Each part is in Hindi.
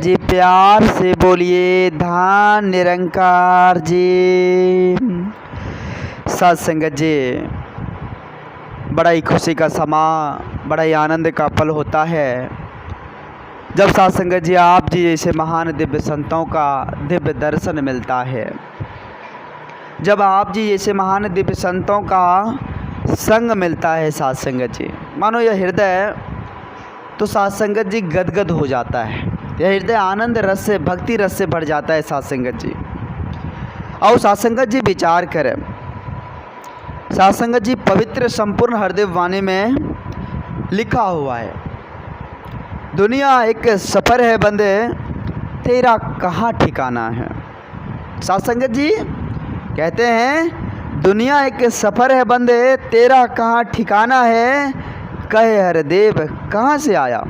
जी प्यार से बोलिए धन निरंकार जी। साथ संगत जी, बड़ा ही खुशी का समा, बड़ा ही आनंद का पल होता है जब साथ संगत जी आप जी जैसे महान दिव्य संतों का दिव्य दर्शन मिलता है, जब आप जी जैसे महान दिव्य संतों का संग मिलता है। साथ संगत जी, मानो यह हृदय तो साथ संगत जी गदगद हो जाता है, यह हृदय आनंद रस से, भक्ति रस से भर जाता है। साथ संगत जी और साथ संगत जी विचार करें, साथ संगत जी पवित्र संपूर्ण हृदय वाणी में लिखा हुआ है, दुनिया एक सफ़र है बंदे तेरा कहाँ ठिकाना है। साथ संगत जी कहते हैं दुनिया एक सफ़र है बंदे तेरा कहाँ ठिकाना है, कहे हर देव कहाँ से आया,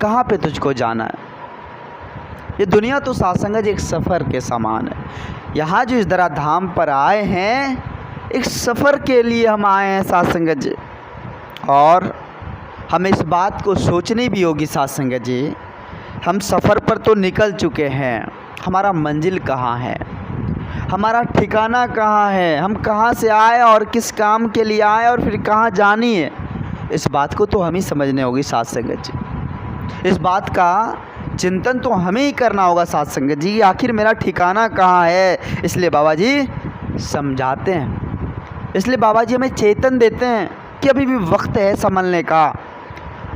कहाँ पे तुझको जाना है। ये दुनिया तो साथ संगत जी एक सफ़र के समान है। यहाँ जो इस धरा धाम पर आए हैं, एक सफ़र के लिए हम आए हैं साथ संगत जी, और हमें इस बात को सोचनी भी होगी साथ संगत जी, हम सफ़र पर तो निकल चुके हैं, हमारा मंजिल कहाँ है, हमारा ठिकाना कहाँ है, हम कहाँ से आए और किस काम के लिए आए और फिर कहाँ जानी है, इस बात को तो हम ही समझने होगी साथ संगत जी। इस बात का चिंतन तो हमें ही करना होगा साथ संगत जी, आखिर मेरा ठिकाना कहाँ है। इसलिए बाबा जी समझाते हैं, इसलिए बाबा जी हमें चेतन देते हैं कि अभी भी वक्त है संभलने का,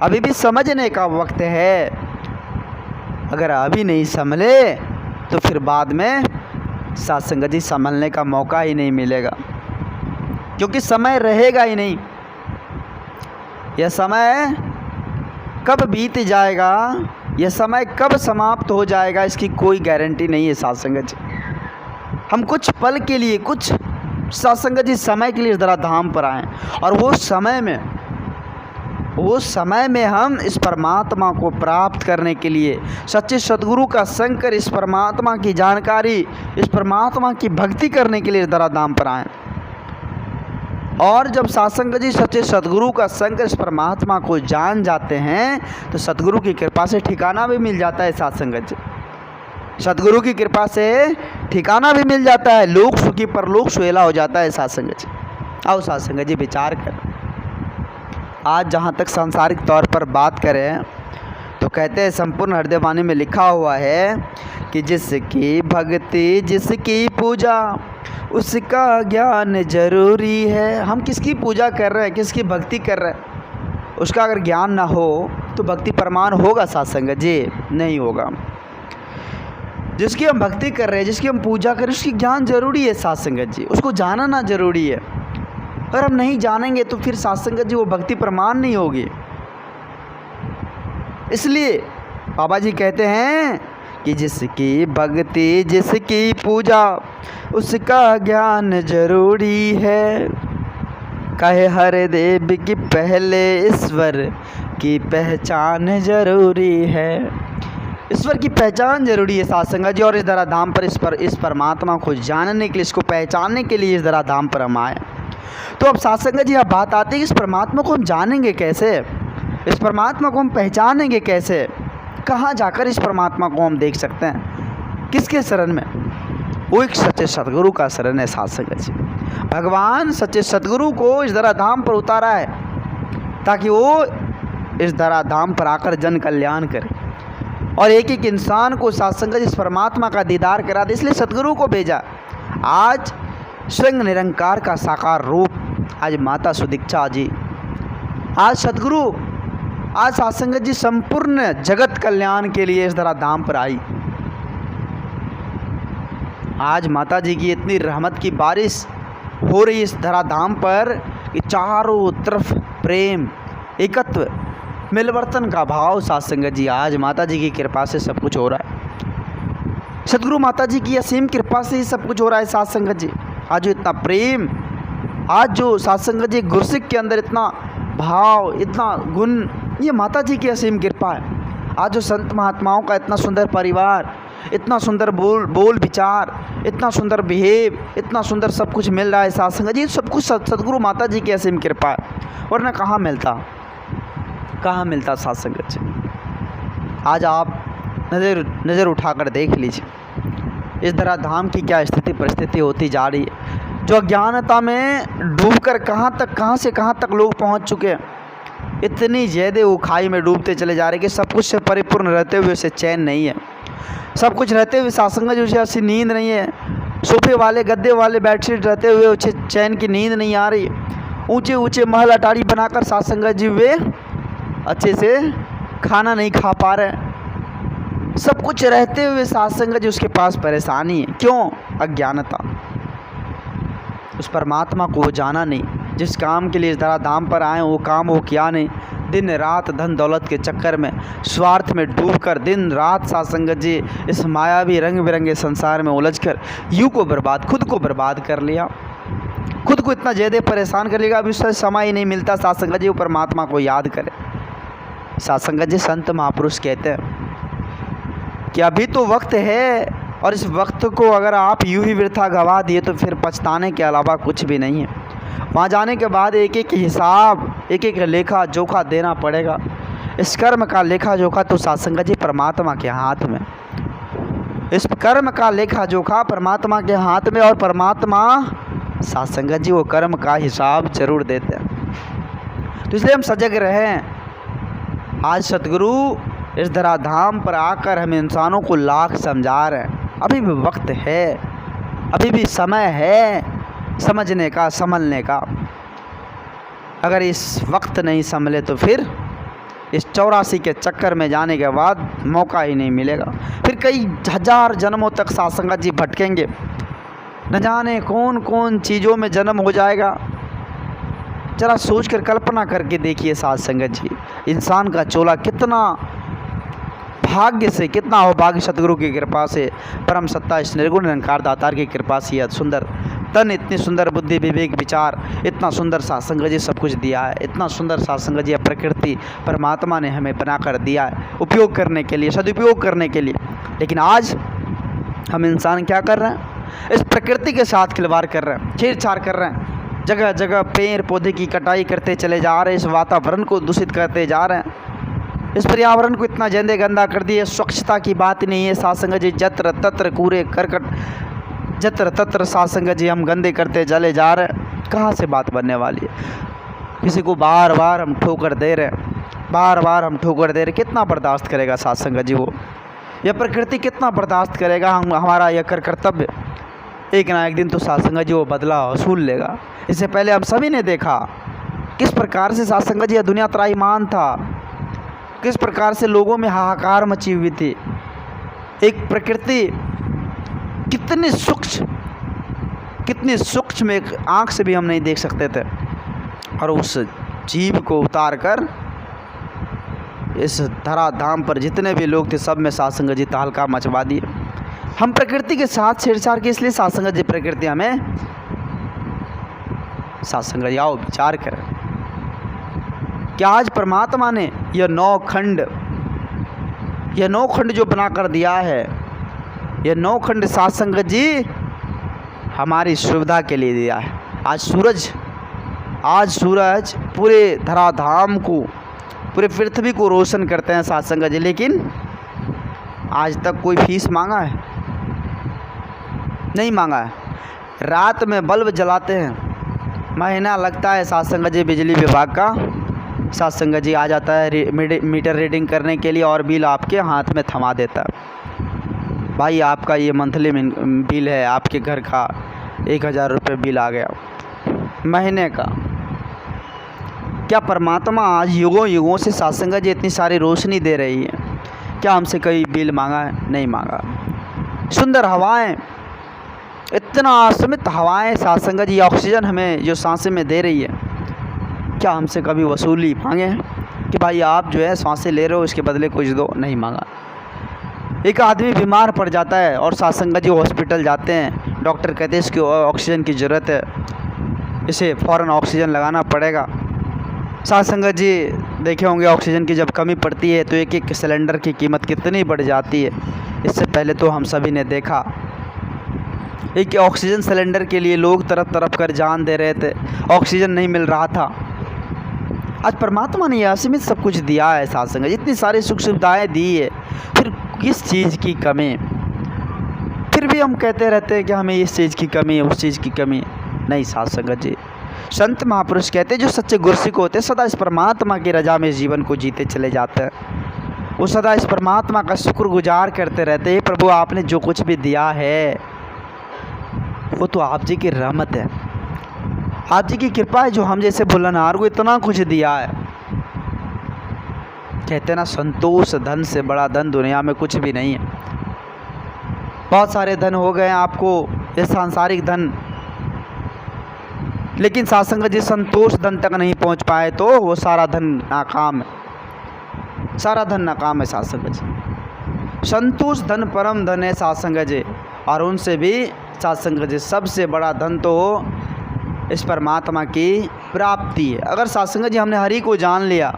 अभी भी समझने का वक्त है। अगर अभी नहीं संभले तो फिर बाद में साथ संगत जी संभलने का मौका ही नहीं मिलेगा, क्योंकि समय रहेगा ही नहीं। यह समय कब बीत जाएगा, यह समय कब समाप्त हो जाएगा, इसकी कोई गारंटी नहीं है साथ संगत जी। हम कुछ पल के लिए, कुछ साथ संगत जी समय के लिए इस धरा धाम पर आए, और वो समय में हम इस परमात्मा को प्राप्त करने के लिए सच्चे सद्गुरु का संग कर इस परमात्मा की जानकारी, इस परमात्मा की भक्ति करने के लिए इस धरा धाम पर आए। और जब साथ संगत जी सच्चे सद्गुरु का संग कर इस परमात्मा को जान जाते हैं तो सद्गुरु की कृपा से ठिकाना भी मिल जाता है। साथ संगत जी सद्गुरु की कृपा से ठिकाना भी मिल जाता है, लोक सुखी परलोक सुहेला हो जाता है। साथ संगत जी आओ साथ संगत जी विचार कर, आज जहाँ तक सांसारिक तौर पर बात करें तो कहते हैं संपूर्ण हृदय वाणी में लिखा हुआ है कि जिसकी भक्ति जिसकी पूजा उसका ज्ञान जरूरी है। हम किसकी पूजा कर रहे हैं, किसकी भक्ति कर रहे हैं, उसका अगर ज्ञान ना हो तो भक्ति प्रमाण होगा साथ संगत जी? नहीं होगा। जिसकी हम भक्ति कर रहे हैं, जिसकी हम पूजा कर रहे हैं, उसकी ज्ञान जरूरी है साथ संगत जी, उसको जानना जरूरी है। अगर हम नहीं जानेंगे तो फिर साथ संगत जी वो भक्ति प्रमाण नहीं होगी। इसलिए बाबा जी कहते हैं कि जिसकी भक्ति जिसकी पूजा उसका ज्ञान जरूरी है, कहे हर देव की पहले ईश्वर की पहचान जरूरी है। ईश्वर की पहचान जरूरी है साथ संगत जी, और इस धरा धाम पर इस परमात्मा को जानने के लिए, इसको पहचानने के लिए इस धरा धाम पर हम आए। तो अब साथ संगत जी अब बात आती है कि इस परमात्मा को हम जानेंगे कैसे, इस परमात्मा को हम पहचानेंगे कैसे, कहाँ जाकर इस परमात्मा को हम देख सकते हैं, किसके शरण में? वो एक सच्चे सद्गुरु का शरण है साथ संगत जी। भगवान सच्चे सद्गुरु को इस धरा धाम पर उतारा है ताकि वो इस धरा धाम पर आकर जन कल्याण करे और एक एक इंसान को साथ संगत इस परमात्मा का दीदार करा दे। इसलिए सद्गुरु को भेजा। आज स्वयं निरंकार का साकार रूप आज माता सुदीक्षा जी, आज सद्गुरु, आज साथ संगत जी संपूर्ण जगत कल्याण के लिए इस धरा धाम पर आई। आज माता जी की इतनी रहमत की बारिश हो रही इस धरा धाम पर कि चारों तरफ प्रेम, एकत्व, मिलवर्तन का भाव। साथ संगत जी आज माता जी की कृपा से सब कुछ हो रहा है, सद्गुरु माता जी की असीम कृपा से ही सब कुछ हो रहा है। साथ संगत जी आज जो इतना प्रेम, आज जो साथ संगत जी गुरसिक के अंदर इतना भाव, इतना गुण, ये माता जी की असीम कृपा है। आज जो संत महात्माओं का इतना सुंदर परिवार, इतना सुंदर बोल विचार, इतना सुंदर बिहेव, इतना सुंदर सब कुछ मिल रहा है साथ संगत जी, सब कुछ सद्गुरु माता जी की असीम कृपा है। वरना कहाँ मिलता साथ संगत जी? आज आप नज़र उठाकर देख लीजिए इस धराधाम की क्या स्थिति परिस्थिति होती जा रही है। जो अज्ञानता में डूबकर कहाँ से कहाँ तक लोग पहुँच चुके हैं। इतनी ज़्यादा वो खाई में डूबते चले जा रहे कि सब कुछ से परिपूर्ण रहते हुए उसे चैन नहीं है। सब कुछ रहते हुए सात्संग जी उसे ऐसी नींद नहीं है। सोफे वाले गद्दे वाले बेडशीट रहते हुए उसे चैन की नींद नहीं आ रही। ऊंचे ऊंचे महल अटारी बनाकर सात्संग जी वे अच्छे से खाना नहीं खा पा रहे। सब कुछ रहते हुए सात्संग जी उसके पास परेशानी है। क्यों? अज्ञानता। उस परमात्मा को वो जाना नहीं। जिस काम के लिए इस धराधाम पर आए वो काम वो किया नहीं। दिन रात धन दौलत के चक्कर में स्वार्थ में डूबकर दिन रात सात्संग जी इस मायावी रंग बिरंगे संसार में उलझकर खुद को बर्बाद कर लिया। खुद को इतना ज़्यादा परेशान कर लिया अभी उससे समय ही नहीं मिलता सात्संग जी वो परमात्मा को याद करे। सात्संग जी संत महापुरुष कहते हैं कि अभी तो वक्त है और इस वक्त को अगर आप यूं ही वृथा गवा दिए तो फिर पछताने के अलावा कुछ भी नहीं है। वहाँ जाने के बाद एक एक हिसाब एक एक लेखा जोखा देना पड़ेगा। इस कर्म का लेखा जोखा तो सात्संग जी परमात्मा के हाथ में। इस कर्म का लेखा जोखा परमात्मा के हाथ में और परमात्मा सात्संग जी वो कर्म का हिसाब जरूर देते हैं। तो इसलिए हम सजग रहें। आज सतगुरु इस धराधाम पर आकर हम इंसानों को लाख समझा रहे हैं। अभी भी वक्त है, अभी भी समय है समझने का संभलने का। अगर इस वक्त नहीं संभले तो फिर इस 84 के चक्कर में जाने के बाद मौका ही नहीं मिलेगा। फिर कई हजार जन्मों तक सात्संग जी भटकेंगे। न जाने कौन कौन चीज़ों में जन्म हो जाएगा। जरा सोच कर कल्पना करके देखिए सात्संग जी इंसान का चोला कितना भाग्य से कितना हो भाग्य सतगुरु की कृपा से परम सत्ता इस निर्गुण निरंकार दातार की कृपा से यह सुंदर तन इतनी सुंदर बुद्धि विवेक विचार इतना सुंदर सात्संग जी सब कुछ दिया है। इतना सुंदर सात्संग जी प्रकृति परमात्मा ने हमें बनाकर दिया है उपयोग करने के लिए सदुपयोग करने के लिए। लेकिन आज हम इंसान क्या कर रहे हैं? इस प्रकृति के साथ खिलवाड़ कर रहे हैं, छेड़छाड़ कर रहे हैं। जगह जगह पेड़ पौधे की कटाई करते चले जा रहे हैं। इस वातावरण को दूषित करते जा रहे हैं। इस पर्यावरण को इतना ज़्यादा गंदा कर दिया। स्वच्छता की बात नहीं है। सात्संग जी जत्र तत्र कूड़े करकट जत्र तत्र सात्संग जी हम गंदे करते चले जा रहे हैं। कहाँ से बात बनने वाली है? किसी को बार बार हम ठोकर दे रहे हैं, बार बार हम ठोकर दे रहे। कितना बर्दाश्त करेगा सात्संग जी वो? यह प्रकृति कितना बर्दाश्त करेगा हमारा यह कर्तव्य? एक ना एक दिन तो सात्संग जी वो बदला वसूल लेगा। इससे पहले हम सभी ने देखा किस प्रकार से सात्संग जी यह दुनिया त्राईमान था, किस प्रकार से लोगों में हाहाकार मची हुई थी। एक प्रकृति कितनी सूक्ष्म एक आँख से भी हम नहीं देख सकते थे और उस जीव को उतार कर इस धराधाम पर जितने भी लोग थे सब में सात्संग जी तहलका मचवा दिए। हम प्रकृति के साथ छेड़छाड़ के इसलिए सात्संग जी प्रकृति हमें सात्संग जी आओ विचार करें कि आज परमात्मा ने यह 9 खंड जो बनाकर दिया है, यह 9 खंड सात्संग जी हमारी सुविधा के लिए दिया है। आज सूरज पूरे धराधाम को पूरे पृथ्वी को रोशन करते हैं सात्संग जी। लेकिन आज तक कोई फीस मांगा है? नहीं मांगा है। रात में बल्ब जलाते हैं, महीना लगता है सात्संग जी बिजली विभाग का सात्संग जी आ जाता है मीटर रीडिंग करने के लिए और बिल आपके हाथ में थमा देता है। भाई आपका ये मंथली बिल है, आपके घर का 1000 रुपये बिल आ गया महीने का। क्या परमात्मा आज युगों युगों से सात्संग जी इतनी सारी रोशनी दे रही है? क्या हमसे कोई बिल मांगा है? नहीं मांगा। सुंदर हवाएं, इतना असीमित हवाएं सात्संग जी ऑक्सीजन हमें जो सांसें में दे रही है, क्या हमसे कभी वसूली मांगे हैं कि भाई आप जो है सांसें ले रहे हो इसके बदले कुछ दो? नहीं मांगा। एक आदमी बीमार पड़ जाता है और सात्संग जी हॉस्पिटल जाते हैं, डॉक्टर कहते हैं इसकी ऑक्सीजन की ज़रूरत है, इसे फ़ौरन ऑक्सीजन लगाना पड़ेगा। सात्संग जी देखे होंगे ऑक्सीजन की जब कमी पड़ती है तो एक एक सिलेंडर की कीमत कितनी बढ़ जाती है। इससे पहले तो हम सभी ने देखा एक ऑक्सीजन सिलेंडर के लिए लोग तरफ तरफ कर जान दे रहे थे, ऑक्सीजन नहीं मिल रहा था। आज परमात्मा ने असीमित सब कुछ दिया है सात्संग जी, इतनी सारी सुख सुविधाएँ दी है, फिर किस चीज़ की कमी, फिर भी हम कहते रहते हैं कि हमें इस चीज़ की कमी है, उस चीज़ की कमी है। नहीं साध संगत जी, संत महापुरुष कहते हैं जो सच्चे गुरसिक होते हैं सदा इस परमात्मा की रजा में जीवन को जीते चले जाते हैं। वो सदा इस परमात्मा का शुक्रगुजार करते रहते हैं, प्रभु आपने जो कुछ भी दिया है वो तो आप जी की रहमत है, आप जी की कृपा है जो हम जैसे भुलनहार को इतना कुछ दिया है। कहते हैं ना, संतोष धन से बड़ा धन दुनिया में कुछ भी नहीं है। बहुत सारे धन हो गए आपको, ये सांसारिक धन, लेकिन साध संगत जी संतोष धन तक नहीं पहुंच पाए तो वो सारा धन नाकाम है, सारा धन नाकाम है साध संगत जी। संतोष धन परम धन है साध संगत जी, और उनसे भी साध संगत जी सबसे बड़ा धन तो इस परमात्मा की प्राप्ति है। अगर साध संगत जी हमने हरि को जान लिया,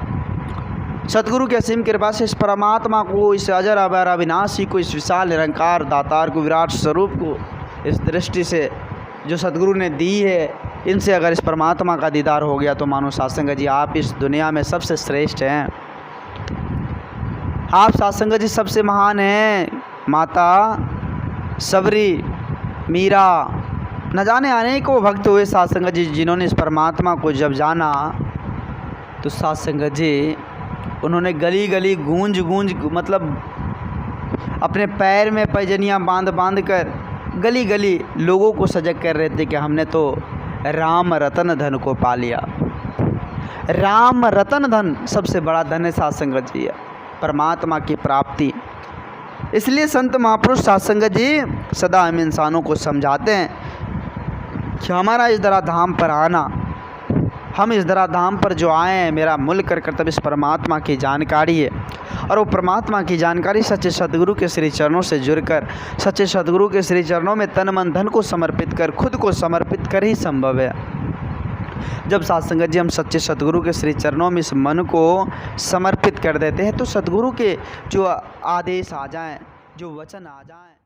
सतगुरु की असीम कृपा से इस परमात्मा को, इस अजर अमर अविनाशी को, इस विशाल निरंकार दातार को, विराट स्वरूप को, इस दृष्टि से जो सतगुरु ने दी है, इनसे अगर इस परमात्मा का दीदार हो गया तो मानो साध संगत जी आप इस दुनिया में सबसे श्रेष्ठ हैं। आप साध संगत जी सबसे महान हैं। माता सबरी, मीरा, न जाने अनेकों भक्त हुए साध संगत जी जिन्होंने इस परमात्मा को जब जाना तो साध संगत जी उन्होंने गली गली गूंज गूंज मतलब अपने पैर में पैजनियाँ बांध बांध कर गली गली लोगों को सजग कर रहे थे कि हमने तो राम रतन धन को पा लिया। राम रतन धन सबसे बड़ा धन है साध संगत जी, परमात्मा की प्राप्ति। इसलिए संत महापुरुष साध संगत जी सदा हम इंसानों को समझाते हैं कि हमारा इस धराधाम पर आना, हम इस धराधाम पर जो आए हैं, मेरा मूल कर्तव्य इस परमात्मा की जानकारी है। और वो परमात्मा की जानकारी सच्चे सद्गुरु के श्री चरणों से जुड़कर, सच्चे सद्गुरु के श्री चरणों में तन मन धन को समर्पित कर, खुद को समर्पित कर ही संभव है। जब साध संगत जी हम सच्चे सद्गुरु के श्री चरणों में इस मन को समर्पित कर देते हैं तो सद्गुरु के जो आदेश आ जाएं, जो वचन आ जाएं,